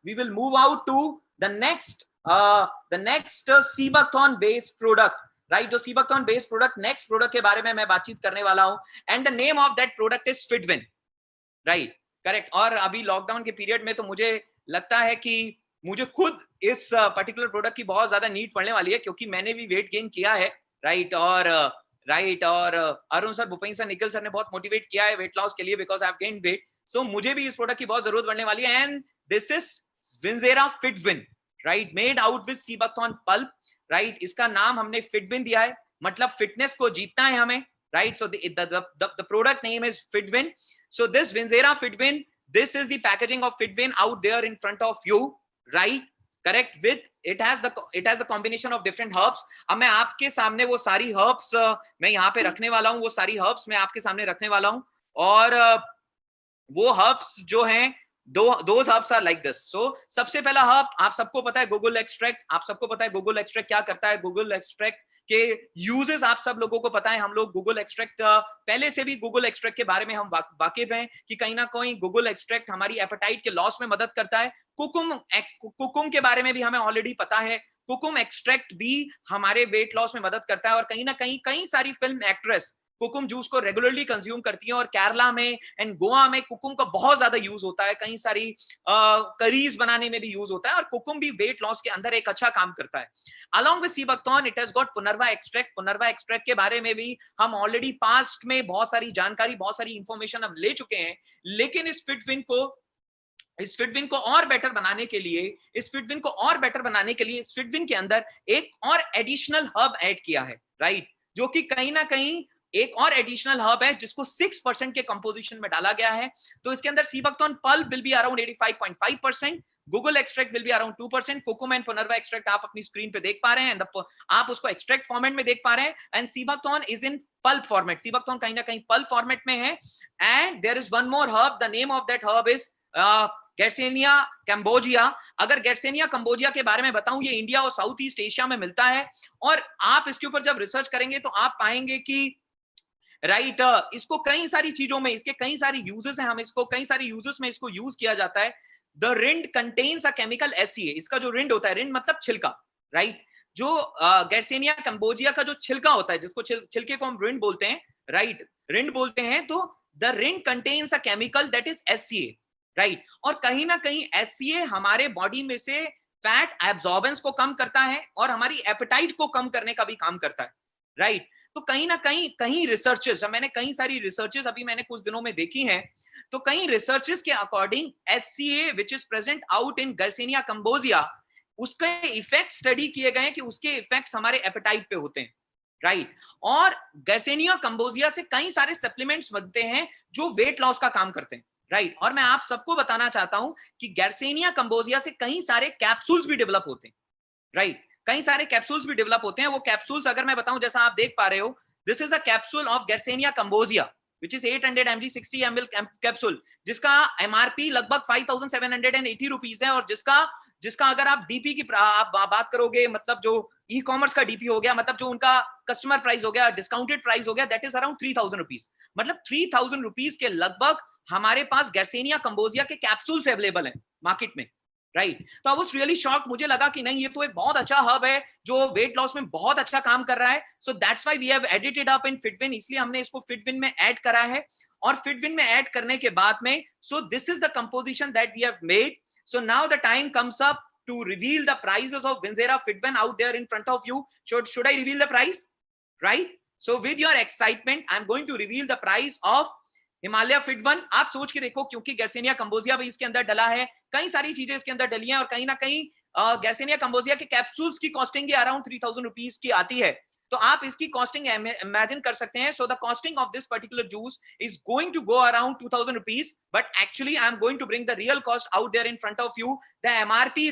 we will move out to the next Seabuckthorn based product, right? जो Seabuckthorn based product, next product के बारे में मैं बातचीत करने वाला हूं, and the name of that product is Fitwin, right? Correct. और अभी लॉकडाउन के पीरियड में तो मुझे लगता है कि मुझे खुद इस पर्टिकुलर प्रोडक्ट की बहुत ज्यादा नीड पड़ने वाली है, क्योंकि मैंने भी वेट गेन किया है, राइट? और Arun sir, Bhupendra sir, Nikhil sir ने बहुत मोटिवेट किया है वेट लॉस के लिए, because I have gained weight. So मुझे भी इस प्रोडक्ट की बहुत जरूरत पड़ने वाली है, and this is Vinzera FitWin, right? Made out with sea buckthorn pulp, right? इसका नाम हमने फिटविन दिया है, मतलब फिटनेस को जीतना है हमें, right? So the product name is Fitwin. So this Vinsera Fitwin, this is the packaging of Fitwin out there in front of you, right? Correct? With it has the combination of different herbs. अब मैं आपके सामने वो सारी herbs मैं यहाँ पे रखने वाला हूँ, वो सारी herbs मैं आपके सामने रखने वाला हूँ, और वो herbs जो हैं, those herbs are like this. So सबसे पहला herb आप सबको पता है, गुगुल एक्सट्रैक्ट। आप सबको पता है गुगुल एक्सट्रैक्ट क्या करता है। गुगुल एक्सट्रैक्ट के यूजेस आप सब लोगों को पता है। हम लोग गूगल एक्सट्रैक्ट पहले से भी गूगल एक्सट्रैक्ट के बारे में हम वाकिफ हैं कि कहीं ना कहीं गूगल एक्सट्रैक्ट हमारी एपेटाइट के लॉस में मदद करता है। कुकुम के बारे में भी हमें ऑलरेडी पता है, कुकुम एक्सट्रैक्ट भी हमारे वेट लॉस में मदद करता है। और कहीं ना कहीं कई सारी फिल्म एक्ट्रेस कुकुम जूस को रेगुलरली कंज्यूम करती हैं, और केरला में एंड गोवा में कुकुम का बहुत ज्यादा यूज होता है, कई सारी करीज बनाने में भी यूज होता है, और कुकुम भी वेट लॉस के अंदर एक अच्छा काम करता है। Along with sea buckthorn it has got punarnava extract. Punarnava extract के बारे में भी हम ऑलरेडी पास्ट में बहुत सारी जानकारी, बहुत सारी इंफॉर्मेशन हम ले चुके हैं, लेकिन इस फिटविन को और बेटर बनाने के लिए, इस फिटविन के अंदर एक और एडिशनल हर्ब ऐड किया है, राइट? जो कि कहीं ना कहीं एक और एडिशनल हर्ब है जिसको 6% के कंपोजिशन में डाला गया है। तो इसके अंदर sea buckthorn pulp will be around 85.5%, guggul extract will be around 2%, kokum and punarnava extract आप अपनी स्क्रीन पे देख पा रहे हैं, आप उसको एक्सट्रैक्ट फॉर्मेट में देख पा रहे हैं, and sea buckthorn is in pulp format. Sea buckthorn कहीं ना कहीं पल्प फॉर्मेट में है। And there is one more herb, the name of that herb is garcinia cambogia. अगर गैरसेनिया कैम्बोजिया के बारे में बताऊं, ये इंडिया और साउथ ईस्ट एशिया में मिलता है, और आप इसके ऊपर जब रिसर्च करेंगे तो आप पाएंगे कि राइट इसको कई सारी चीजों में, इसके कई सारे यूजेस हैं, हम इसको कई सारे यूजेस में इसको यूज किया जाता है। The rind contains a chemical SCA। इसका जो रिंड होता है, रिंड मतलब छिलका, राइट? जो गैरसेनिया कैम्बोजिया का जो छिलका होता है, जिसको छिलके को हम रिंड बोलते हैं, राइट? रिंड बोलते हैं। तो the rind contains a chemical that is SCA, right? और कहीं ना कहीं SCA हमारे बॉडी में से फैट एब्जॉर्बेंस को कम करता है, और हमारी एपेटाइट को कम करने का भी काम करता है, राइट? तो कहीं ना कहीं रिसर्चेस, मैंने कई सारी रिसर्चेस अभी मैंने कुछ दिनों में देखी हैं, तो कई रिसर्चेस के according SCA which is present out in garcinia cambogia, उसके इफेक्ट स्टडी किए गए हैं कि उसके इफेक्ट्स हमारे एपेटाइट पे होते हैं, राइट? और गैरसेनिया कैम्बोजिया से कई सारे सप्लीमेंट्स बनते हैं जो वेट लॉस का काम करते हैं, राइट? और मैं आप सबको बताना चाहता हूं कि गैरसेनिया कैम्बोजिया से कई सारे कैप्सूल्स भी डेवलप होते हैं, राइट? कई सारे कैप्सूल्स भी डेवलप होते हैं। वो कैप्सूल्स अगर मैं बताऊं, जैसा आप देख पा रहे हो, this is a capsule of garcinia cambogia which is 800 mg 60 ml capsule, जिसका MRP लगभग 5780 रुपीस है, और जिसका अगर आप डीपी की आप बात करोगे, मतलब जो ई कॉमर्स का डीपी हो गया, मतलब जो उनका कस्टमर प्राइस हो गया, डिस्काउंटेड प्राइस हो गया, दैट इज अराउंड 3000 रुपीस। मतलब 3000 रुपीस के लगभग हमारे पास गैरसेनिया कैम्बोजिया के कैप्सूल्स अवेलेबल हैं मार्केट में, राइट? तो आई वाज रियली शॉक्ड। मुझे लगा कि नहीं, ये तो एक बहुत अच्छा हब है जो वेट लॉस में बहुत अच्छा काम कर रहा है। So that's why we have edit it up in FitWin, इसलिए हमने इसको फिटविन में ऐड करा है। और फिटविन में ऐड करने के बाद में, so this is the composition that we have made. So now the time comes up to reveal the prices of Vinsera Fitwin out there in front of you. Should I reveal the price? Right? So with your excitement, I'm going to reveal the price of Himalaya फिट1। आप सोच के देखो, क्योंकि गैरसेनिया cambogia भी इसके अंदर डला है, कई सारी चीजें इसके अंदर डली हैं, और कहीं ना कहीं गैरसेनिया कैम्बोजिया के कैप्सूल्स की कॉस्टिंग ही अराउंड 3000 रुपीस की आती है। तो आप इसकी कॉस्टिंग इमेजिन कर सकते हैं। So the costing of this particular juice is going to go around 2000 rupees, but actually I am going to bring the real cost out there in front of you. The MRP